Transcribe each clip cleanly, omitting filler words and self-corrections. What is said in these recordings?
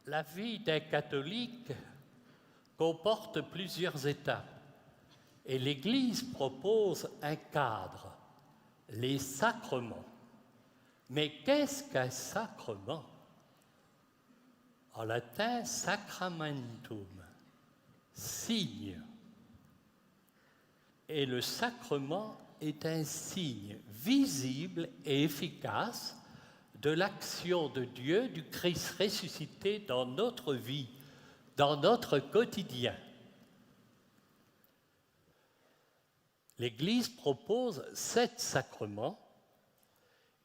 La vie d'un catholique comporte plusieurs étapes et l'Église propose un cadre, les sacrements. Mais qu'est-ce qu'un sacrement? En latin, sacramentum, signe. Et le sacrement est un signe visible et efficace de l'action de Dieu, du Christ ressuscité dans notre vie, dans notre quotidien. L'Église propose 7 sacrements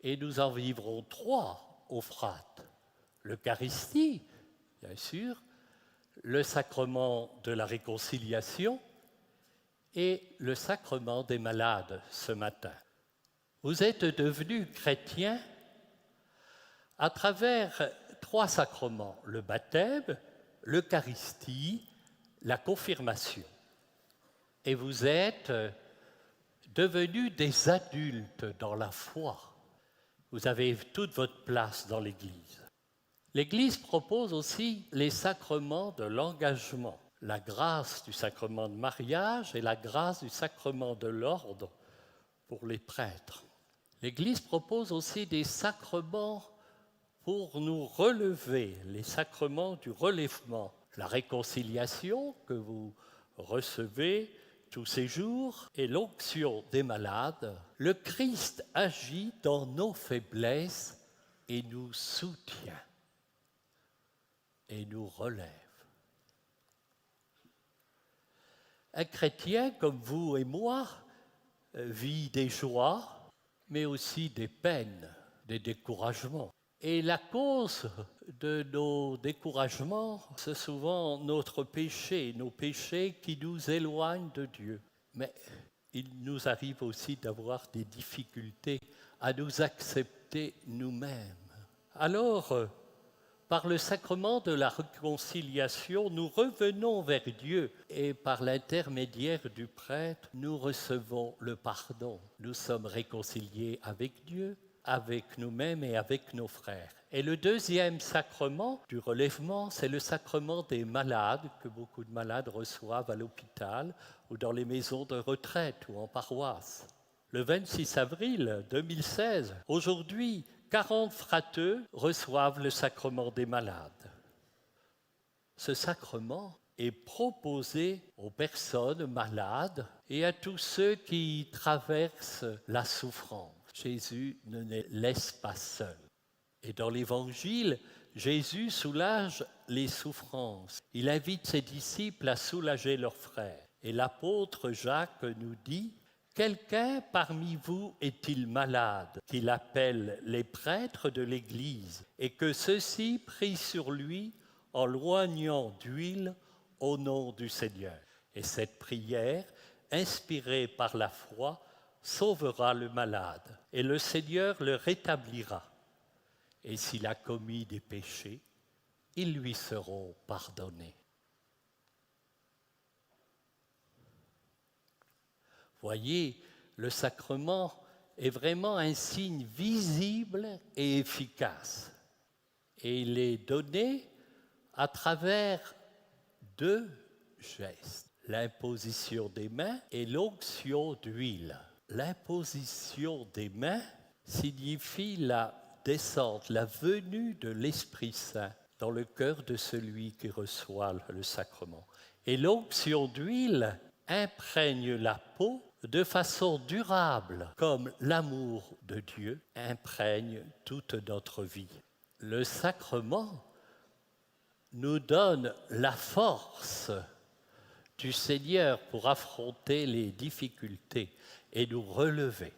et nous en vivrons 3 au Frate. L'Eucharistie, bien sûr, le sacrement de la réconciliation et le sacrement des malades ce matin. Vous êtes devenus chrétiens à travers 3 sacrements, le baptême, l'Eucharistie, la confirmation. Et vous êtes devenus des adultes dans la foi. Vous avez toute votre place dans l'Église. L'Église propose aussi les sacrements de l'engagement, la grâce du sacrement de mariage et la grâce du sacrement de l'ordre pour les prêtres. L'Église propose aussi des sacrements pour nous relever, les sacrements du relèvement, la réconciliation que vous recevez tous ces jours et l'onction des malades. Le Christ agit dans nos faiblesses et nous soutient et nous relève. Un chrétien comme vous et moi vit des joies, mais aussi des peines, des découragements. Et la cause de nos découragements, c'est souvent notre péché, nos péchés qui nous éloignent de Dieu. Mais il nous arrive aussi d'avoir des difficultés à nous accepter nous-mêmes. Alors, par le sacrement de la réconciliation, nous revenons vers Dieu et par l'intermédiaire du prêtre, nous recevons le pardon. Nous sommes réconciliés avec Dieu, avec nous-mêmes et avec nos frères. Et le deuxième sacrement du relèvement, c'est le sacrement des malades que beaucoup de malades reçoivent à l'hôpital ou dans les maisons de retraite ou en paroisse. Le 26 avril 2016, aujourd'hui, 40 frateux reçoivent le sacrement des malades. Ce sacrement est proposé aux personnes malades et à tous ceux qui traversent la souffrance. Jésus ne les laisse pas seuls. Et dans l'Évangile, Jésus soulage les souffrances. Il invite ses disciples à soulager leurs frères. Et l'apôtre Jacques nous dit « Quelqu'un parmi vous est-il malade, qu'il appelle les prêtres de l'Église, et que ceux-ci prient sur lui en loignant d'huile au nom du Seigneur. Et cette prière, inspirée par la foi, sauvera le malade, et le Seigneur le rétablira. Et s'il a commis des péchés, ils lui seront pardonnés. » Voyez, le sacrement est vraiment un signe visible et efficace. Et il est donné à travers 2 gestes, l'imposition des mains et l'onction d'huile. L'imposition des mains signifie la descente, la venue de l'Esprit Saint dans le cœur de celui qui reçoit le sacrement. Et l'onction d'huile imprègne la peau de façon durable, comme l'amour de Dieu imprègne toute notre vie. Le sacrement nous donne la force du Seigneur pour affronter les difficultés et nous relever.